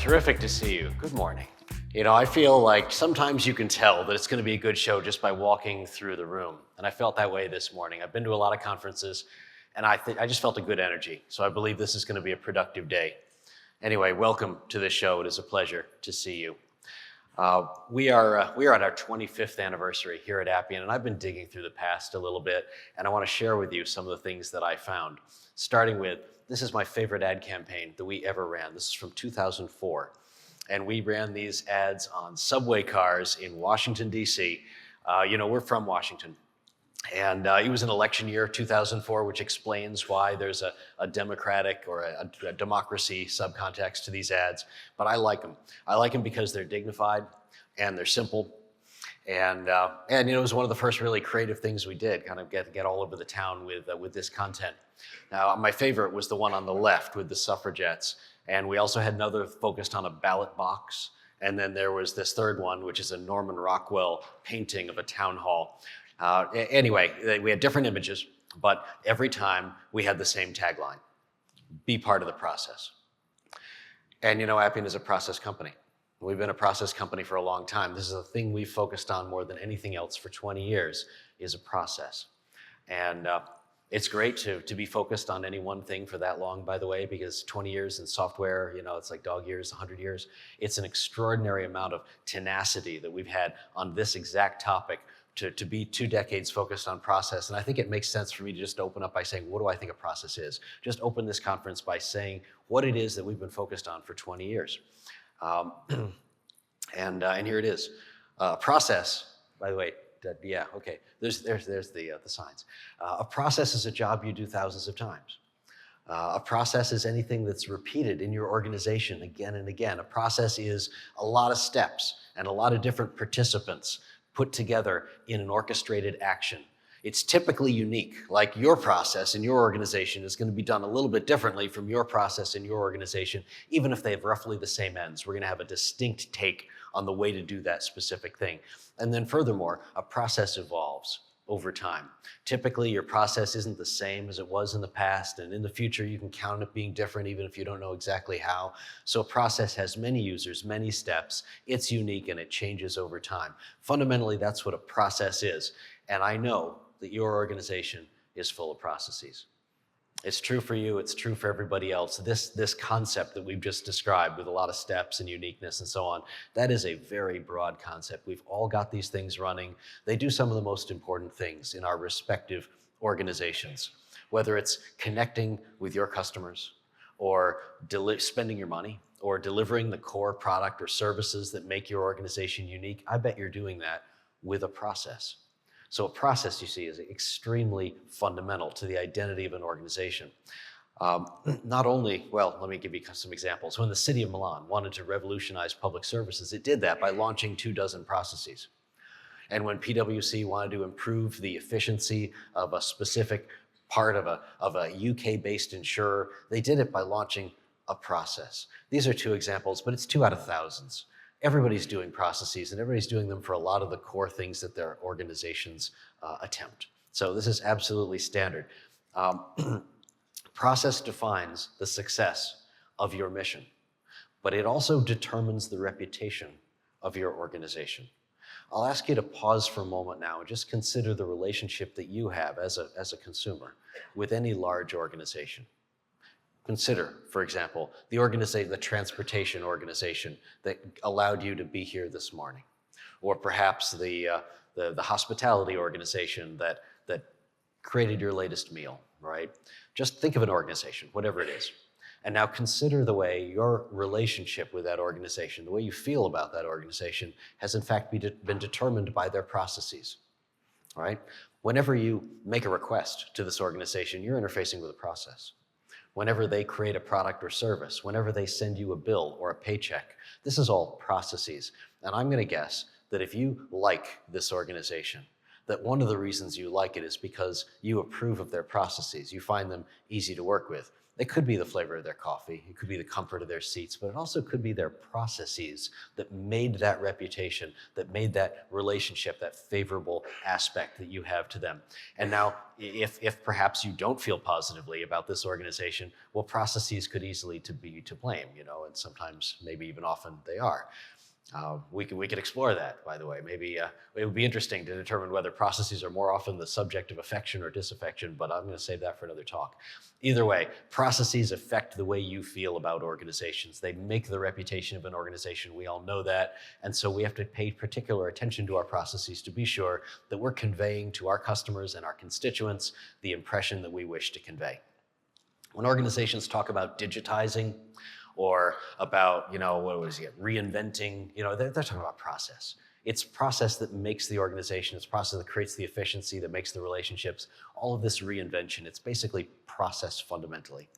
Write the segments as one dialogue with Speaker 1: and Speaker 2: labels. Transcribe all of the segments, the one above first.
Speaker 1: Terrific to see you. Good morning. You know, I feel like sometimes you can tell that it's going to be a good show just by walking through the room. And I felt that way this morning. I've been to a lot of conferences and I just felt a good energy. So I believe this is going to be a productive day. Anyway, welcome to this show. It is a pleasure to see you. We are at our 25th anniversary here at Appian, and I've been digging through the past a little bit, and I want to share with you some of the things that I found. Starting with, this is my favorite ad campaign that we ever ran. This is from 2004, and we ran these ads on subway cars in Washington, D.C. We're from Washington. And it was an election year, 2004, which explains why there's a democratic or a democracy subcontext to these ads. But I like them. I like them because they're dignified and they're simple. And it was one of the first really creative things we did, kind of get all over the town with this content. Now, my favorite was the one on the left with the suffragettes. And we also had another focused on a ballot box. And then there was this third one, which is a Norman Rockwell painting of a town hall. Anyway, we had different images, but every time we had the same tagline: be part of the process. And Appian is a process company. We've been a process company for a long time. This is a thing we've focused on more than anything else for 20 years, is a process. And it's great to be focused on any one thing for that long, by the way, because 20 years in software, it's like dog years, 100 years. It's an extraordinary amount of tenacity that we've had on this exact topic to be 2 decades focused on process. And I think it makes sense for me to just open up by saying, what do I think a process is? Just open this conference by saying what it is that we've been focused on for 20 years. And here it is. Process, by the way, yeah, okay, there's the signs. A process is a job you do thousands of times. A process is anything that's repeated in your organization again and again. A process is a lot of steps and a lot of different participants put together in an orchestrated action. It's typically unique, like your process in your organization is going to be done a little bit differently from your process in your organization, even if they have roughly the same ends. We're going to have a distinct take on the way to do that specific thing. And then furthermore, a process evolves over time. Typically, your process isn't the same as it was in the past, and in the future, you can count on it being different even if you don't know exactly how. So a process has many users, many steps. It's unique and it changes over time. Fundamentally, that's what a process is. And I know that your organization is full of processes. It's true for you, it's true for everybody else. This concept that we've just described with a lot of steps and uniqueness and so on, that is a very broad concept. We've all got these things running. They do some of the most important things in our respective organizations, whether it's connecting with your customers or spending your money or delivering the core product or services that make your organization unique. I bet you're doing that with a process. So a process, you see, is extremely fundamental to the identity of an organization. Not only, well, let me give you some examples. When the city of Milan wanted to revolutionize public services, it did that by launching 24 processes. And when PwC wanted to improve the efficiency of a specific part of a UK-based insurer, they did it by launching a process. These are 2 examples, but it's 2 out of thousands. Everybody's doing processes, and everybody's doing them for a lot of the core things that their organizations attempt. So this is absolutely standard. Process defines the success of your mission, but it also determines the reputation of your organization. I'll ask you to pause for a moment now and just consider the relationship that you have as a consumer with any large organization. Consider, for example, the transportation organization that allowed you to be here this morning, or perhaps the hospitality organization that created your latest meal, right? Just think of an organization, whatever it is. And now consider the way your relationship with that organization, the way you feel about that organization, has in fact been determined by their processes, right? Whenever you make a request to this organization, you're interfacing with a process. Whenever they create a product or service, whenever they send you a bill or a paycheck, this is all processes. And I'm going to guess that if you like this organization, that one of the reasons you like it is because you approve of their processes. You find them easy to work with. It could be the flavor of their coffee, it could be the comfort of their seats, but it also could be their processes that made that reputation, that made that relationship, that favorable aspect that you have to them. And now, if perhaps you don't feel positively about this organization, well, processes could easily be to blame, and sometimes, maybe even often, they are. We could explore that, by the way. Maybe it would be interesting to determine whether processes are more often the subject of affection or disaffection, but I'm going to save that for another talk. Either way, processes affect the way you feel about organizations. They make the reputation of an organization. We all know that. And so we have to pay particular attention to our processes to be sure that we're conveying to our customers and our constituents the impression that we wish to convey. When organizations talk about digitizing, or about, reinventing, they're talking about process. It's process that makes the organization, it's process that creates the efficiency, that makes the relationships, all of this reinvention. It's basically process fundamentally.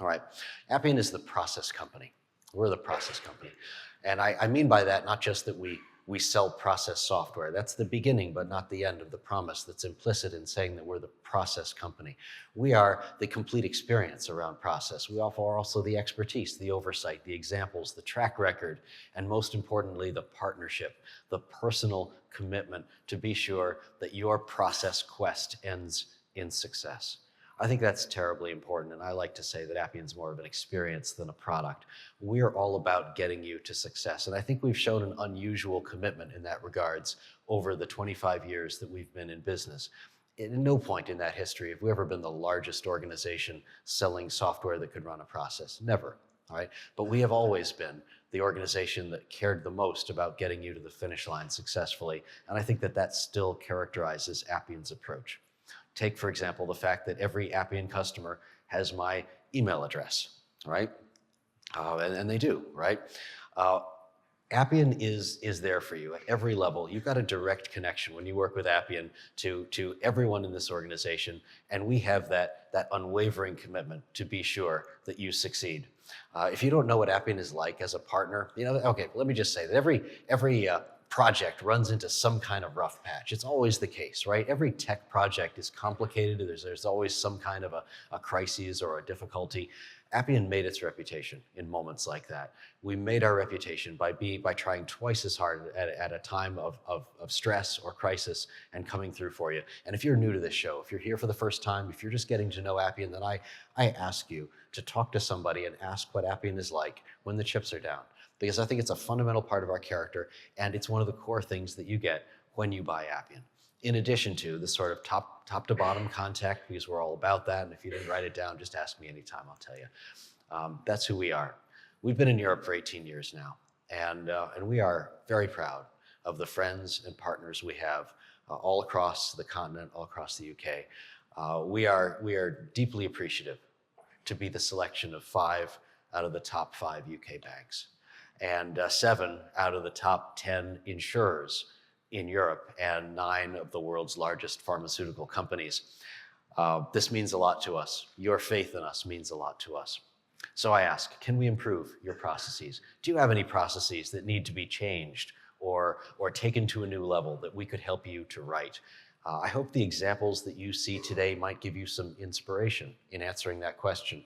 Speaker 1: All right, Appian is the process company. We're the process company. And I mean by that, not just that we sell process software. That's the beginning, but not the end of the promise that's implicit in saying that we're the process company. We are the complete experience around process. We offer also the expertise, the oversight, the examples, the track record, and most importantly, the partnership, the personal commitment to be sure that your process quest ends in success. I think that's terribly important, and I like to say that Appian's more of an experience than a product. We're all about getting you to success, and I think we've shown an unusual commitment in that regards over the 25 years that we've been in business. At no point in that history have we ever been the largest organization selling software that could run a process. Never, all right? But we have always been the organization that cared the most about getting you to the finish line successfully, and I think that still characterizes Appian's approach. Take, for example, the fact that every Appian customer has my email address, right? And they do, right? Appian is there for you at every level. You've got a direct connection when you work with Appian to everyone in this organization, and we have that unwavering commitment to be sure that you succeed. If you don't know what Appian is like as a partner, okay, let me just say that every project runs into some kind of rough patch. It's always the case, right? Every tech project is complicated. There's always some kind of a crisis or a difficulty. Appian made its reputation in moments like that. We made our reputation by trying twice as hard at a time of stress or crisis and coming through for you. And if you're new to this show, if you're here for the first time, if you're just getting to know Appian, then I ask you to talk to somebody and ask what Appian is like when the chips are down. Because I think it's a fundamental part of our character, and it's one of the core things that you get when you buy Appian. In addition to the sort of top to bottom contact, because we're all about that, and if you didn't write it down, just ask me anytime, I'll tell you. That's who we are. We've been in Europe for 18 years now, and we are very proud of the friends and partners we have all across the continent, all across the UK. We are deeply appreciative to be the selection of 5 out of the top 5 UK banks, and 7 out of the top 10 insurers in Europe, and 9 of the world's largest pharmaceutical companies. This means a lot to us. Your faith in us means a lot to us. So I ask, can we improve your processes? Do you have any processes that need to be changed or taken to a new level that we could help you to write? I hope the examples that you see today might give you some inspiration in answering that question.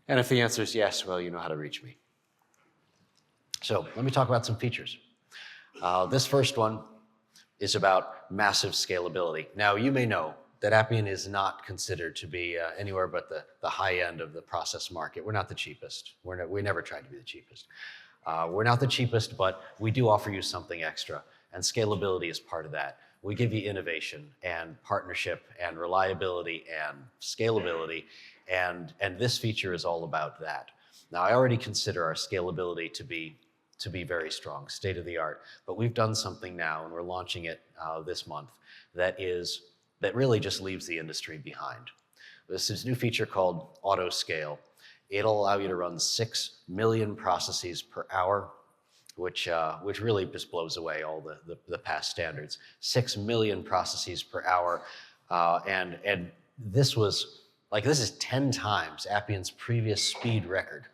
Speaker 1: And if the answer is yes, well, you know how to reach me. So let me talk about some features. This first one is about massive scalability. Now, you may know that Appian is not considered to be anywhere but the high end of the process market. We're not the cheapest. We never tried to be the cheapest. We're not the cheapest, but we do offer you something extra, and scalability is part of that. We give you innovation and partnership and reliability and scalability, and this feature is all about that. Now, I already consider our scalability to be very strong, state of the art, but we've done something now, and we're launching it this month, that really just leaves the industry behind. This is a new feature called Auto Scale. It'll allow you to run 6 million processes per hour, which really just blows away all the past standards. 6 million processes per hour, and this is 10 times Appian's previous speed record.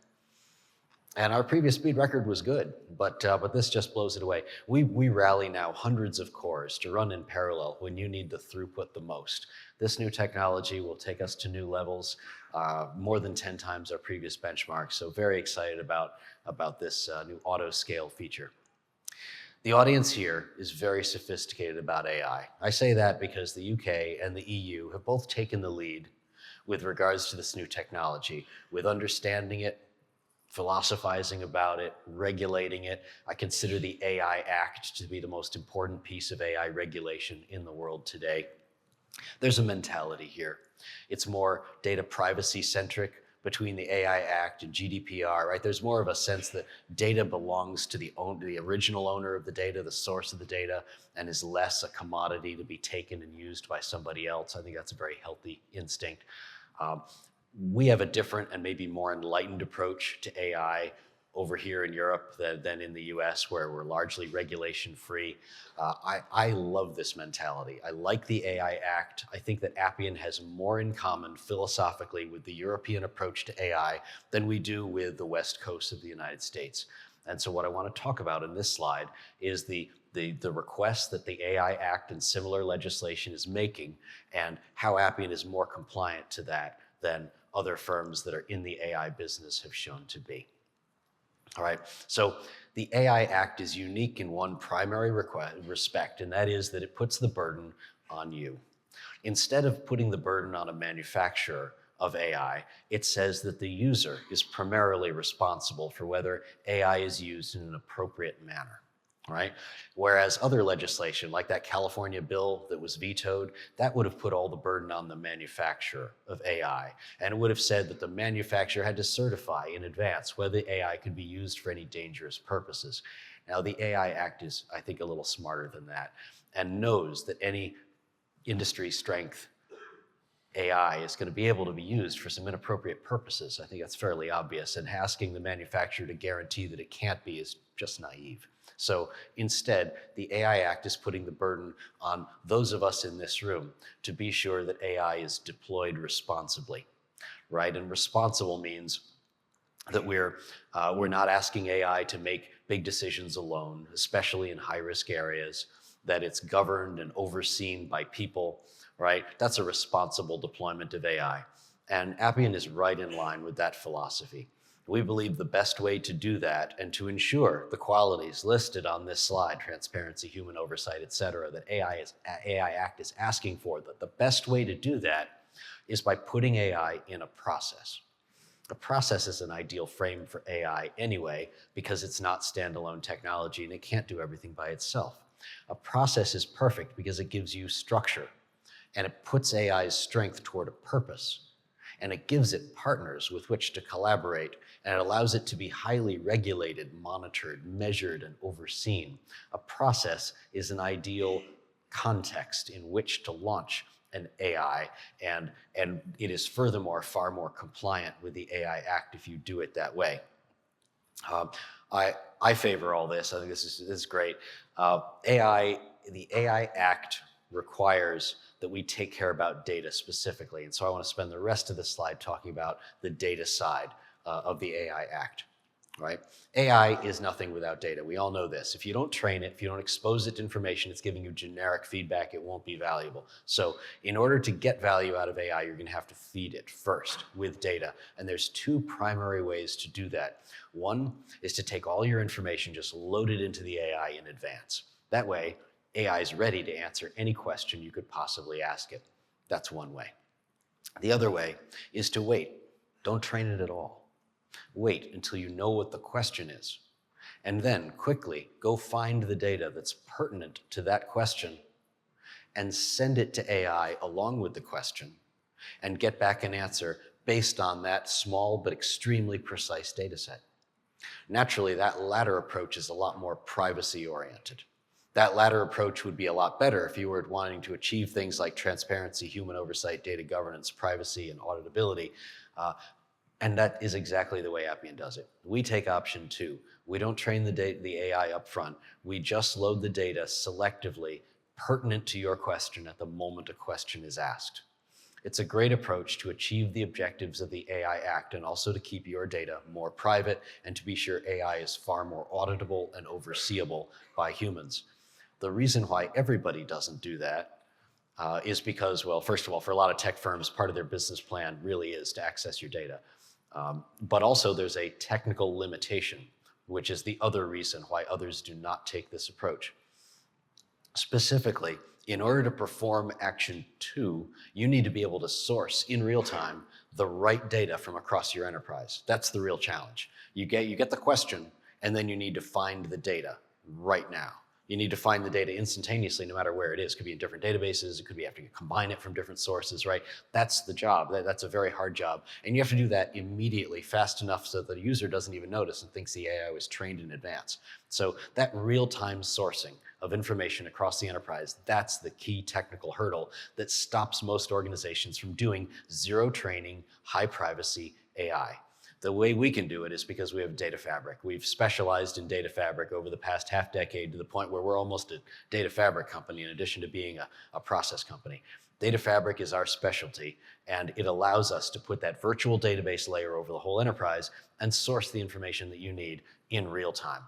Speaker 1: And our previous speed record was good, but this just blows it away. We rally now hundreds of cores to run in parallel when you need the throughput the most. This new technology will take us to new levels, more than 10 times our previous benchmark. So very excited about this new auto scale feature. The audience here is very sophisticated about AI. I say that because the UK and the EU have both taken the lead with regards to this new technology, with understanding it, philosophizing about it, regulating it. I consider the AI Act to be the most important piece of AI regulation in the world today. There's a mentality here. It's more data privacy-centric between the AI Act and GDPR, right? There's more of a sense that data belongs to the original owner of the data, the source of the data, and is less a commodity to be taken and used by somebody else. I think that's a very healthy instinct. We have a different and maybe more enlightened approach to AI over here in Europe than in the US, where we're largely regulation-free. I love this mentality. I like the AI Act. I think that Appian has more in common philosophically with the European approach to AI than we do with the West Coast of the United States. And so what I want to talk about in this slide is the request that the AI Act and similar legislation is making, and how Appian is more compliant to that than other firms that are in the AI business have shown to be. All right, so the AI Act is unique in one primary respect, and that is that it puts the burden on you. Instead of putting the burden on a manufacturer of AI, it says that the user is primarily responsible for whether AI is used in an appropriate manner. Right? Whereas other legislation, like that California bill that was vetoed, that would have put all the burden on the manufacturer of AI. And it would have said that the manufacturer had to certify in advance whether AI could be used for any dangerous purposes. Now, the AI Act is, I think, a little smarter than that, and knows that any industry strength AI is going to be able to be used for some inappropriate purposes. I think that's fairly obvious, and asking the manufacturer to guarantee that it can't be is just naive. So instead, the AI Act is putting the burden on those of us in this room to be sure that AI is deployed responsibly, right? And responsible means that we're not asking AI to make big decisions alone, especially in high-risk areas, that it's governed and overseen by people, right? That's a responsible deployment of AI. And Appian is right in line with that philosophy. We believe the best way to do that and to ensure the qualities listed on this slide, transparency, human oversight, et cetera, that AI Act is asking for, that the best way to do that is by putting AI in a process. A process is an ideal frame for AI anyway, because it's not standalone technology and it can't do everything by itself. A process is perfect because it gives you structure, and it puts AI's strength toward a purpose, and it gives it partners with which to collaborate, and it allows it to be highly regulated, monitored, measured, and overseen. A process is an ideal context in which to launch an AI, and it is furthermore far more compliant with the AI Act if you do it that way. I favor all this. I think this is great. The AI Act requires that we take care about data specifically. And so I want to spend the rest of the slide talking about the data side of the AI Act, right? AI is nothing without data. We all know this. If you don't train it, if you don't expose it to information, it's giving you generic feedback, it won't be valuable. So in order to get value out of AI, you're going to have to feed it first with data. And there's two primary ways to do that. One is to take all your information, just load it into the AI in advance. That way, AI is ready to answer any question you could possibly ask it. That's one way. The other way is to wait. Don't train it at all. Wait until you know what the question is, and then quickly go find the data that's pertinent to that question and send it to AI along with the question, and get back an answer based on that small but extremely precise data set. Naturally, that latter approach is a lot more privacy-oriented. That latter approach would be a lot better if you were wanting to achieve things like transparency, human oversight, data governance, privacy, and auditability. And that is exactly the way Appian does it. We take option 2. We don't train the AI up front. We just load the data selectively, pertinent to your question at the moment a question is asked. It's a great approach to achieve the objectives of the AI Act and also to keep your data more private and to be sure AI is far more auditable and overseeable by humans. The reason why everybody doesn't do that is because, well, first of all, for a lot of tech firms, part of their business plan really is to access your data. But also there's a technical limitation, which is the other reason why others do not take this approach. Specifically, in order to perform action 2, you need to be able to source in real time the right data from across your enterprise. That's the real challenge. You get the question, and then you need to find the data right now. You need to find the data instantaneously, no matter where it is. It could be in different databases. It could be having to combine it from different sources, right? That's the job. That's a very hard job. And you have to do that immediately, fast enough so that the user doesn't even notice and thinks the AI was trained in advance. So that real-time sourcing of information across the enterprise, that's the key technical hurdle that stops most organizations from doing zero training, high privacy AI. The way we can do it is because we have data fabric. We've specialized in data fabric over the past half decade to the point where we're almost a data fabric company in addition to being a process company. Data fabric is our specialty, and it allows us to put that virtual database layer over the whole enterprise and source the information that you need in real time.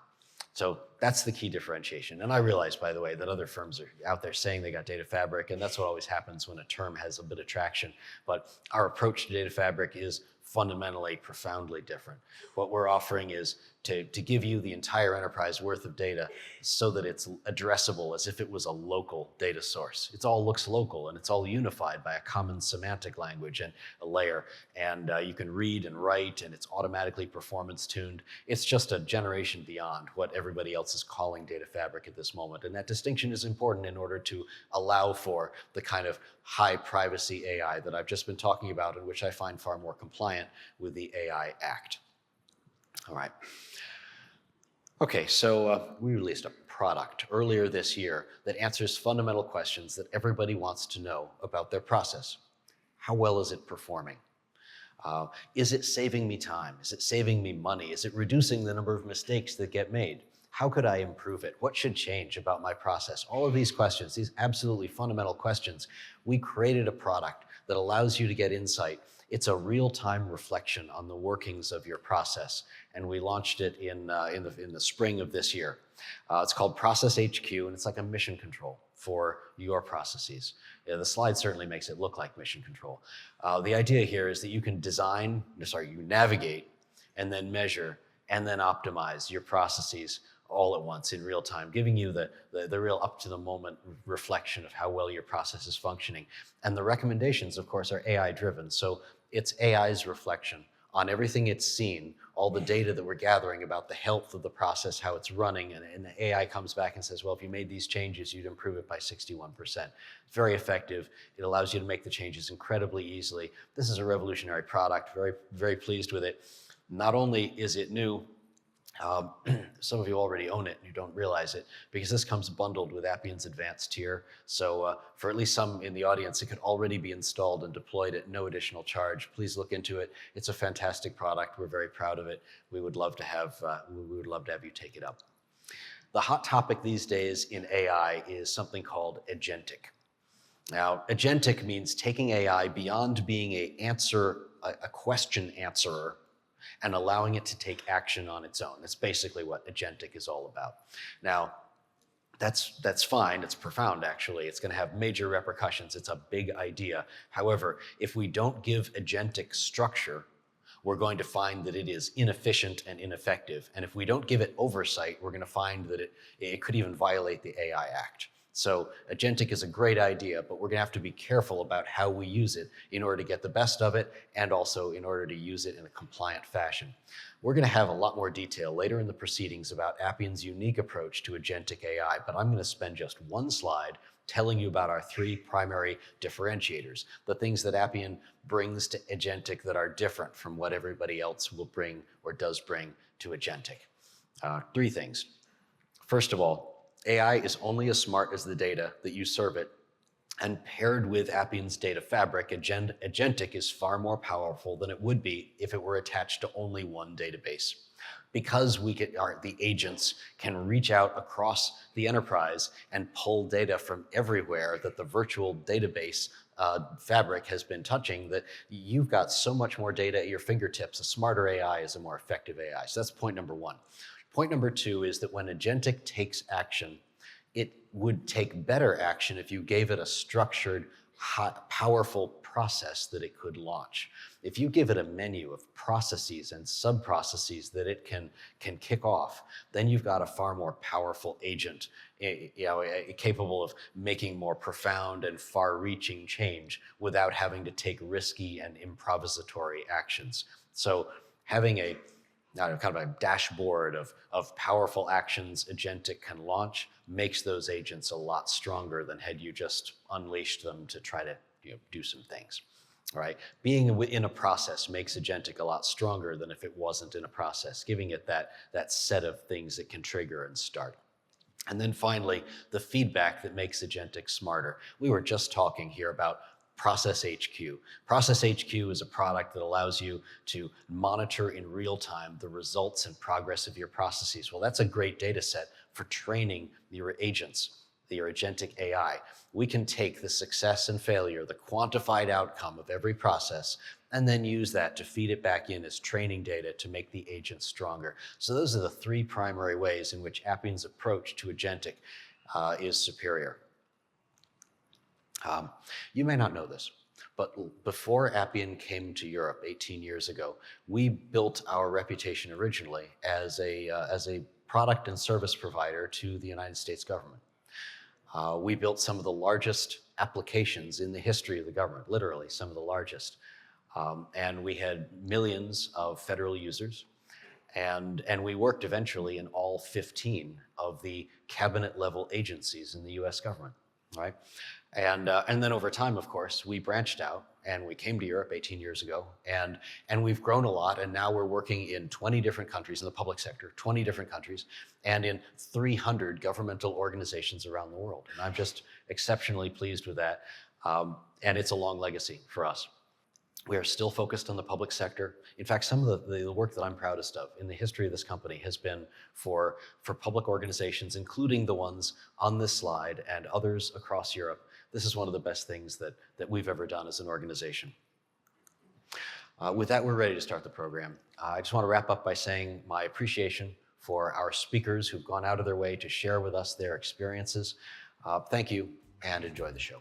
Speaker 1: So that's the key differentiation. And I realize, by the way, that other firms are out there saying they got data fabric, and that's what always happens when a term has a bit of traction. But our approach to data fabric is fundamentally, profoundly different. What we're offering is to give you the entire enterprise worth of data so that it's addressable as if it was a local data source. It all looks local and it's all unified by a common semantic language and a layer. And you can read and write and it's automatically performance tuned. It's just a generation beyond what everybody else is calling data fabric at this moment. And that distinction is important in order to allow for the kind of high privacy AI that I've just been talking about and which I find far more compliant with the AI Act. All right. Okay, so we released a product earlier this year that answers fundamental questions that everybody wants to know about their process. How well is it performing? Is it saving me time? Is it saving me money? Is it reducing the number of mistakes that get made? How could I improve it? What should change about my process? All of these questions, these absolutely fundamental questions, we created a product that allows you to get insight. It's a real-time reflection on the workings of your process, and we launched it in the spring of this year. It's called Process HQ, and it's like a mission control for your processes. Yeah, the slide certainly makes it look like mission control. The idea here is that you can you navigate, and then measure, and then optimize your processes all at once in real time, giving you the real up-to-the-moment reflection of how well your process is functioning. And the recommendations, of course, are AI-driven, so it's AI's reflection on everything it's seen, all the data that we're gathering about the health of the process, how it's running, and the AI comes back and says, well, if you made these changes, you'd improve it by 61%. It's very effective. It allows you to make the changes incredibly easily. This is a revolutionary product, very, very pleased with it. Not only is it new, some of you already own it and you don't realize it because this comes bundled with Appian's advanced tier. So for at least some in the audience, it could already be installed and deployed at no additional charge. Please look into it. It's a fantastic product. We're very proud of it. We would love to have you take it up. The hot topic these days in AI is something called agentic. Now, agentic means taking AI beyond being a question answerer and allowing it to take action on its own. That's basically what agentic is all about. Now, that's fine. It's profound, actually. It's going to have major repercussions. It's a big idea. However, if we don't give agentic structure, we're going to find that it is inefficient and ineffective. And if we don't give it oversight, we're going to find that it could even violate the AI Act. So agentic is a great idea, but we're going to have to be careful about how we use it in order to get the best of it and also in order to use it in a compliant fashion. We're going to have a lot more detail later in the proceedings about Appian's unique approach to agentic AI, but I'm going to spend just one slide telling you about our 3 primary differentiators, the things that Appian brings to agentic that are different from what everybody else will bring or does bring to agentic. 3 things. First of all, AI is only as smart as the data that you serve it, and paired with Appian's data fabric, agentic is far more powerful than it would be if it were attached to only one database. Because the agents can reach out across the enterprise and pull data from everywhere that the virtual database fabric has been touching, that you've got so much more data at your fingertips. A smarter AI is a more effective AI. So that's point number one. Point number two is that when agentic takes action, it would take better action if you gave it a structured, powerful process that it could launch. If you give it a menu of processes and sub-processes that it can kick off, then you've got a far more powerful agent, capable of making more profound and far-reaching change without having to take risky and improvisatory actions. So having a kind of a dashboard of powerful actions agentic can launch makes those agents a lot stronger than had you just unleashed them to try to do some things. All right, being in a process makes agentic a lot stronger than if it wasn't in a process, giving it that set of things that can trigger and start. And then finally, the feedback that makes agentic smarter. We were just talking here about Process HQ. Process HQ is a product that allows you to monitor in real time the results and progress of your processes. Well, that's a great data set for training your agents, your agentic AI. We can take the success and failure, the quantified outcome of every process, and then use that to feed it back in as training data to make the agent stronger. So those are the three primary ways in which Appian's approach to agentic is superior. You may not know this, but before Appian came to Europe 18 years ago, we built our reputation originally as a product and service provider to the United States government. We built some of the largest applications in the history of the government, literally some of the largest. And we had millions of federal users. And we worked eventually in all 15 of the cabinet level agencies in the US government, right? And then over time, of course, we branched out and we came to Europe 18 years ago, and we've grown a lot, and now we're working in 20 different countries in the public sector, 20 different countries, and in 300 governmental organizations around the world. And I'm just exceptionally pleased with that, and it's a long legacy for us. We are still focused on the public sector. In fact, some of the work that I'm proudest of in the history of this company has been for public organizations, including the ones on this slide and others across Europe. This is one of the best things that we've ever done as an organization. With that, we're ready to start the program. I just want to wrap up by saying my appreciation for our speakers who've gone out of their way to share with us their experiences. Thank you, and enjoy the show.